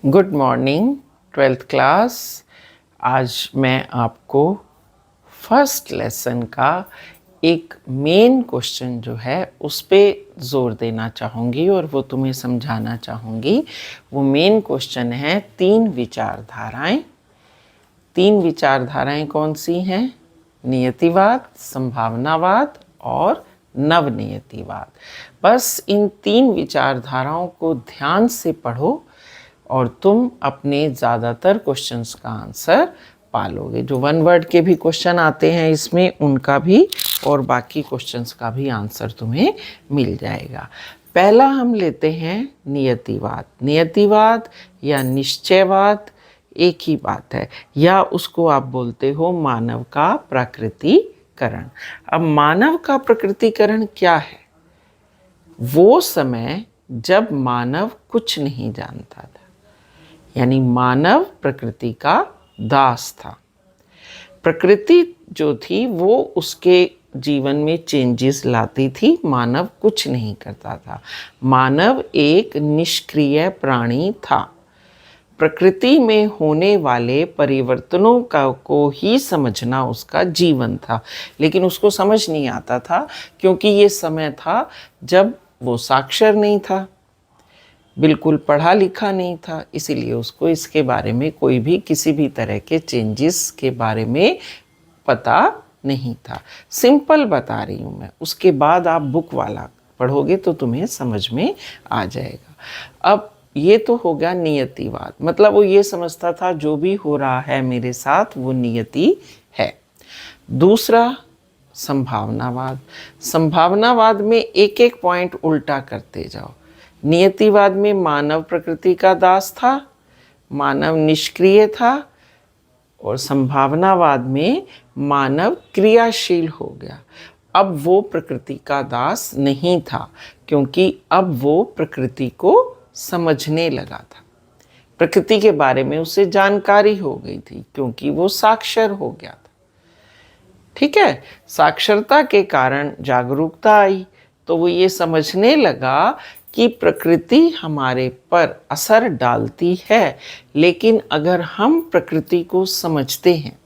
Good morning twelfth class. आज मैं आपको फर्स्ट लेसन का एक मेन क्वेश्चन जो है उस पे ज़ोर देना चाहूँगी और वो तुम्हें समझाना चाहूँगी। वो मेन क्वेश्चन है तीन विचारधाराएं। तीन विचारधाराएं कौन सी हैं? नियतिवाद, संभावनावाद और नवनियतिवाद। बस इन तीन विचारधाराओं को ध्यान से पढ़ो और तुम अपने ज़्यादातर क्वेश्चंस का आंसर पालोगे। जो वन वर्ड के भी क्वेश्चन आते हैं इसमें, उनका भी और बाकी क्वेश्चंस का भी आंसर तुम्हें मिल जाएगा। पहला हम लेते हैं नियतिवाद। नियतिवाद या निश्चयवाद एक ही बात है, या उसको आप बोलते हो मानव का प्रकृतिकरण। अब मानव का प्रकृतिकरण क्या है? वो समय जब मानव कुछ नहीं जानता था, यानी मानव प्रकृति का दास था। प्रकृति जो थी वो उसके जीवन में चेंजेस लाती थी, मानव कुछ नहीं करता था। मानव एक निष्क्रिय प्राणी था। प्रकृति में होने वाले परिवर्तनों को ही समझना उसका जीवन था, लेकिन उसको समझ नहीं आता था क्योंकि ये समय था जब वो साक्षर नहीं था, बिल्कुल पढ़ा लिखा नहीं था, इसीलिए उसको इसके बारे में कोई भी किसी भी तरह के चेंजेस के बारे में पता नहीं था। सिंपल बता रही हूँ मैं, उसके बाद आप बुक वाला पढ़ोगे तो तुम्हें समझ में आ जाएगा। अब ये तो हो गया नियतिवाद, मतलब वो ये समझता था जो भी हो रहा है मेरे साथ वो नियति है। दूसरा संभावनावाद। संभावनावाद में एक एक पॉइंट उल्टा करते जाओ। नियतिवाद में मानव प्रकृति का दास था, मानव निष्क्रिय था, और संभावनावाद में मानव क्रियाशील हो गया। अब वो प्रकृति का दास नहीं था क्योंकि अब वो प्रकृति को समझने लगा था। प्रकृति के बारे में उसे जानकारी हो गई थी क्योंकि वो साक्षर हो गया था। ठीक है, साक्षरता के कारण जागरूकता आई, तो वो ये समझने लगा कि प्रकृति हमारे पर असर डालती है, लेकिन अगर हम प्रकृति को समझते हैं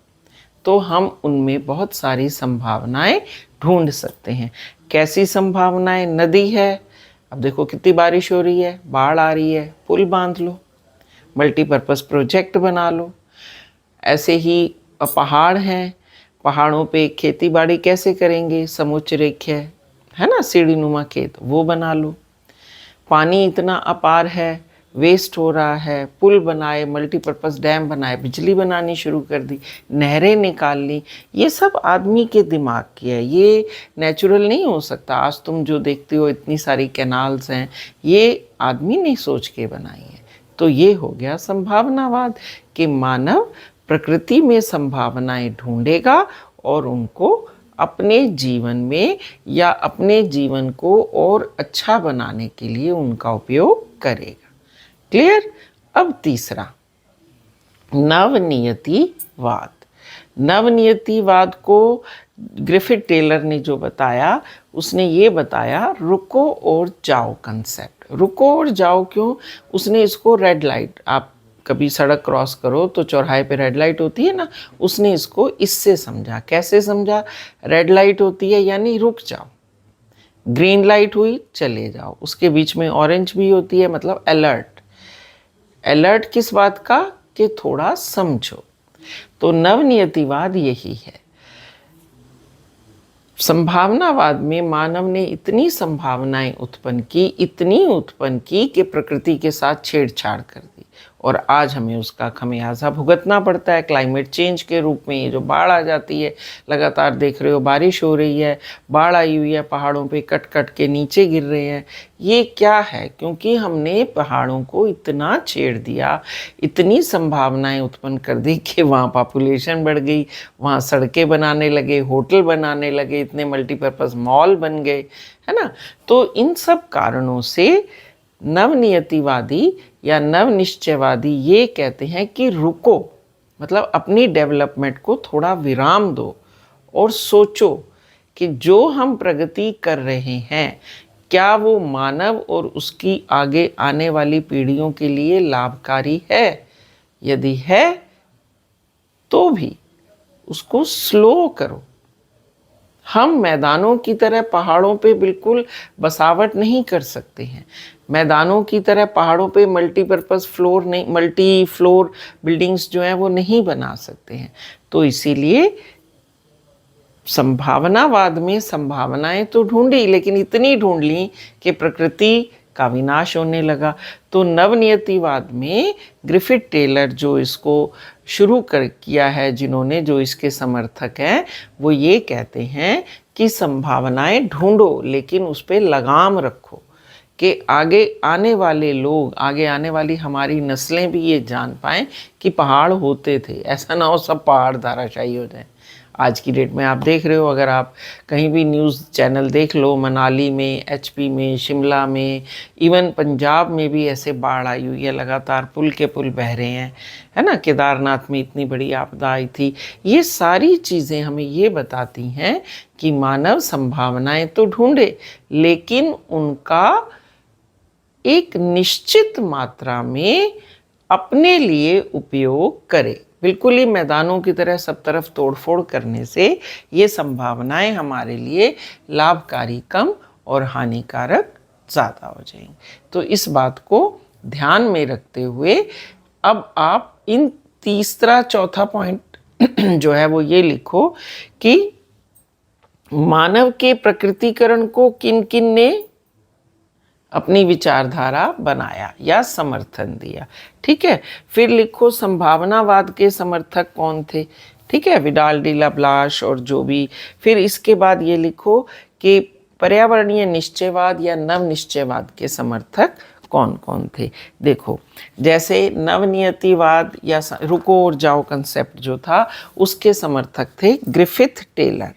तो हम उनमें बहुत सारी संभावनाएं ढूंढ सकते हैं। कैसी संभावनाएं? नदी है, अब देखो कितनी बारिश हो रही है, बाढ़ आ रही है, पुल बांध लो, मल्टीपर्पज़ प्रोजेक्ट बना लो। ऐसे ही पहाड़ हैं, पहाड़ों पे खेती बाड़ी कैसे करेंगे? समुच्च रेखा है ना, सीढ़ी नुमा खेत, वो बना लो। पानी इतना अपार है, वेस्ट हो रहा है, पुल बनाए, मल्टीपर्पज़ डैम बनाए, बिजली बनानी शुरू कर दी, नहरें निकाल ली। ये सब आदमी के दिमाग की है, ये नेचुरल नहीं हो सकता। आज तुम जो देखते हो इतनी सारी कैनाल्स हैं, ये आदमी ने सोच के बनाई है। तो ये हो गया संभावनावाद कि मानव प्रकृति में संभावनाएं ढूंढेगा और उनको अपने जीवन में या अपने जीवन को और अच्छा बनाने के लिए उनका उपयोग करेगा। क्लियर? अब तीसरा नवनियतिवाद। नवनियतिवाद को ग्रिफिथ टेलर ने जो बताया, उसने ये बताया रुको और जाओ कंसेप्ट। रुको और जाओ क्यों? उसने इसको रेड लाइट, आप कभी सड़क क्रॉस करो तो चौराहे पे रेड लाइट होती है ना, उसने इसको इससे समझा। कैसे समझा? रेड लाइट होती है यानी रुक जाओ, ग्रीन लाइट हुई चले जाओ, उसके बीच में ऑरेंज भी होती है मतलब अलर्ट। अलर्ट किस बात का? कि थोड़ा समझो। तो नवनियतिवाद यही है। संभावनावाद में मानव ने इतनी संभावनाएं उत्पन्न की, इतनी उत्पन्न की कि प्रकृति के साथ छेड़छाड़ कर दी, और आज हमें उसका खमियाजा भुगतना पड़ता है क्लाइमेट चेंज के रूप में। ये जो बाढ़ आ जाती है, लगातार देख रहे हो बारिश हो रही है, बाढ़ आई हुई है, पहाड़ों पे कट कट के नीचे गिर रहे हैं। ये क्या है? क्योंकि हमने पहाड़ों को इतना छेड़ दिया, इतनी संभावनाएं उत्पन्न कर दी कि वहाँ पॉपुलेशन बढ़ गई, वहाँ सड़कें बनाने लगे, होटल बनाने लगे, इतने मल्टीपर्पज़ मॉल बन गए, है ना। तो इन सब कारणों से नवनियतिवादी या नवनिश्चयवादी ये कहते हैं कि रुको, मतलब अपनी डेवलपमेंट को थोड़ा विराम दो और सोचो कि जो हम प्रगति कर रहे हैं क्या वो मानव और उसकी आगे आने वाली पीढ़ियों के लिए लाभकारी है? यदि है तो भी उसको स्लो करो। हम मैदानों की तरह पहाड़ों पे बिल्कुल बसावट नहीं कर सकते हैं। मैदानों की तरह पहाड़ों पे मल्टी फ्लोर बिल्डिंग्स जो हैं वो नहीं बना सकते हैं। तो इसीलिए संभावनावाद में संभावनाएं तो ढूंढी, लेकिन इतनी ढूंढ ली कि प्रकृति का विनाश होने लगा। तो नवनियतिवाद में ग्रिफिथ टेलर जो इसको शुरू कर किया है, जिन्होंने, जो इसके समर्थक हैं, वो ये कहते हैं कि संभावनाएं ढूंढो लेकिन उस पर लगाम रखो कि आगे आने वाले लोग, आगे आने वाली हमारी नस्लें भी ये जान पाएं कि पहाड़ होते थे। ऐसा ना हो सब पहाड़ धराशायी हो जाए। आज की डेट में आप देख रहे हो, अगर आप कहीं भी न्यूज़ चैनल देख लो, मनाली में, एचपी में, शिमला में, इवन पंजाब में भी ऐसे बाढ़ आई हुई है, लगातार पुल के पुल बह रहे हैं, है ना। केदारनाथ में इतनी बड़ी आपदा आई थी। ये सारी चीज़ें हमें ये बताती हैं कि मानव संभावनाएं तो ढूंढे लेकिन उनका एक निश्चित मात्रा में अपने लिए उपयोग करे। बिल्कुल ही मैदानों की तरह सब तरफ तोड़फोड़ करने से ये संभावनाएं हमारे लिए लाभकारी कम और हानिकारक ज़्यादा हो जाएंगी। तो इस बात को ध्यान में रखते हुए अब आप इन तीसरा चौथा पॉइंट जो है वो ये लिखो कि मानव के प्रकृतिकरण को किन किन ने अपनी विचारधारा बनाया या समर्थन दिया। ठीक है, फिर लिखो संभावनावाद के समर्थक कौन थे। ठीक है, विडाल डी ला ब्लाश और जो भी। फिर इसके बाद ये लिखो कि पर्यावरणीय निश्चयवाद या नव निश्चयवाद के समर्थक कौन कौन थे। देखो, जैसे नवनियतिवाद या रुको और जाओ कंसेप्ट जो था, उसके समर्थक थे ग्रिफिथ टेलर।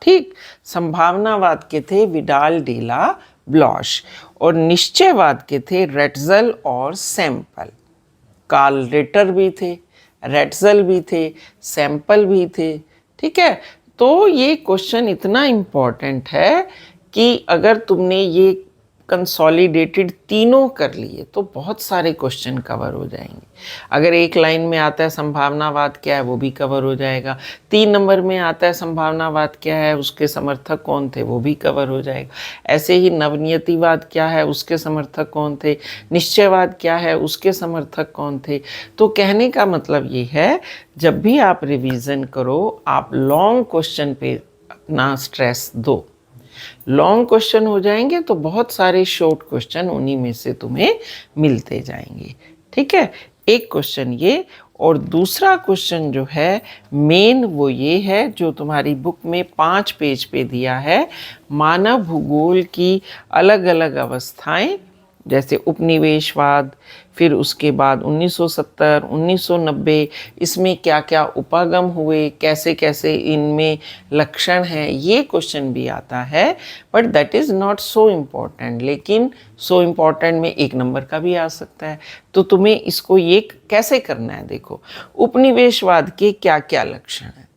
ठीक, संभावनावाद के थे विडाल डी ला ब्लॉश और निश्चयवाद के थे रेटजल और सैंपल। कार्ल रिटर भी थे, रेटजल भी थे, सैंपल भी थे। ठीक है, तो ये क्वेश्चन इतना इम्पॉर्टेंट है कि अगर तुमने ये कंसोलिडेटेड तीनों कर लिए तो बहुत सारे क्वेश्चन कवर हो जाएंगे। अगर एक लाइन में आता है संभावनावाद क्या है, वो भी कवर हो जाएगा। 3 नंबर में आता है संभावनावाद क्या है, उसके समर्थक कौन थे, वो भी कवर हो जाएगा। ऐसे ही नवनियतिवाद क्या है, उसके समर्थक कौन थे, निश्चयवाद क्या है, उसके समर्थक कौन थे। तो कहने का मतलब ये है, जब भी आप रिवीजन करो, आप लॉन्ग क्वेश्चन पे अपना स्ट्रेस दो। लॉन्ग क्वेश्चन हो जाएंगे तो बहुत सारे शॉर्ट क्वेश्चन उन्हीं में से तुम्हें मिलते जाएंगे। ठीक है, एक क्वेश्चन ये, और दूसरा क्वेश्चन जो है मेन वो ये है जो तुम्हारी बुक में 5 पेज पे दिया है। मानव भूगोल की अलग अलग अवस्थाएं, जैसे उपनिवेशवाद, फिर उसके बाद 1970, 1990, इसमें क्या क्या उपागम हुए, कैसे कैसे इनमें लक्षण हैं, ये क्वेश्चन भी आता है। But that is not so important, लेकिन सो इम्पॉर्टेंट में 1 नंबर का भी आ सकता है। तो तुम्हें इसको ये कैसे करना है, देखो, उपनिवेशवाद के क्या क्या लक्षण हैं।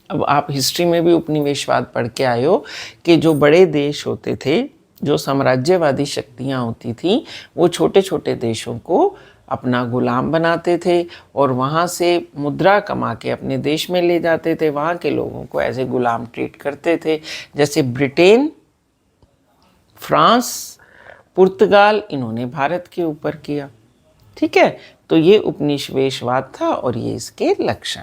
अब आप हिस्ट्री में भी उपनिवेशवाद पढ़ के आए हो कि जो बड़े देश होते थे, जो साम्राज्यवादी शक्तियाँ होती थीं, वो छोटे छोटे देशों को अपना गुलाम बनाते थे और वहाँ से मुद्रा कमा के अपने देश में ले जाते थे। वहाँ के लोगों को ऐसे गुलाम ट्रीट करते थे। जैसे ब्रिटेन, फ्रांस, पुर्तगाल, इन्होंने भारत के ऊपर किया। ठीक है, तो ये उपनिवेशवाद था और ये इसके लक्षण।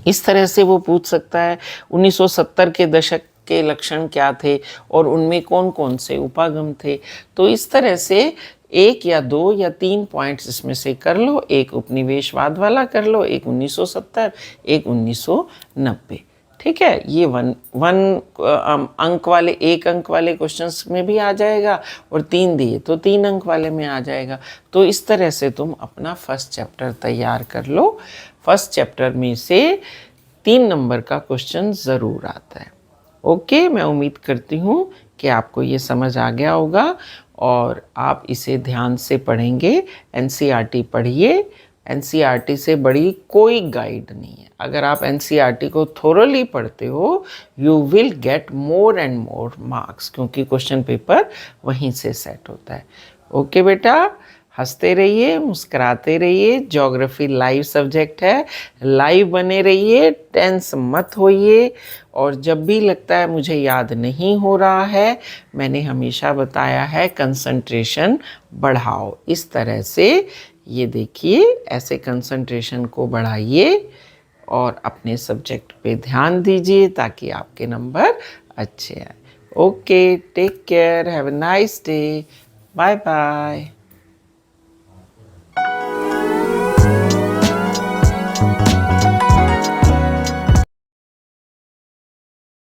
इस तरह से वो पूछ सकता है 1970 के दशक के लक्षण क्या थे और उनमें कौन कौन से उपागम थे। तो इस तरह से 1 या 2 या 3 पॉइंट्स इसमें से कर लो। एक उपनिवेशवाद वाला कर लो, एक 1970, एक 1990। ठीक है, ये एक अंक वाले क्वेश्चंस में भी आ जाएगा और 3 दिए तो 3 अंक वाले में आ जाएगा। तो इस तरह से तुम अपना फर्स्ट चैप्टर तैयार कर लो। फर्स्ट चैप्टर में से 3 नंबर का क्वेश्चन ज़रूर आता है। ओके, मैं उम्मीद करती हूँ कि आपको ये समझ आ गया होगा और आप इसे ध्यान से पढ़ेंगे। एनसीईआरटी पढ़िए एनसीईआरटी से बड़ी कोई गाइड नहीं है। अगर आप एनसीईआरटी को थोरली पढ़ते हो, you will get more and more marks, क्योंकि क्वेश्चन पेपर वहीं से सेट होता है। ओके बेटा, हंसते रहिए, मुस्कुराते रहिए। ज्योग्राफी लाइव सब्जेक्ट है, लाइव बने रहिए, टेंस मत होइए। और जब भी लगता है मुझे याद नहीं हो रहा है, मैंने हमेशा बताया है कंसंट्रेशन बढ़ाओ। इस तरह से ये देखिए, ऐसे कंसंट्रेशन को बढ़ाइए और अपने सब्जेक्ट पे ध्यान दीजिए ताकि आपके नंबर अच्छे आए। Okay, take care, have a nice day, bye bye.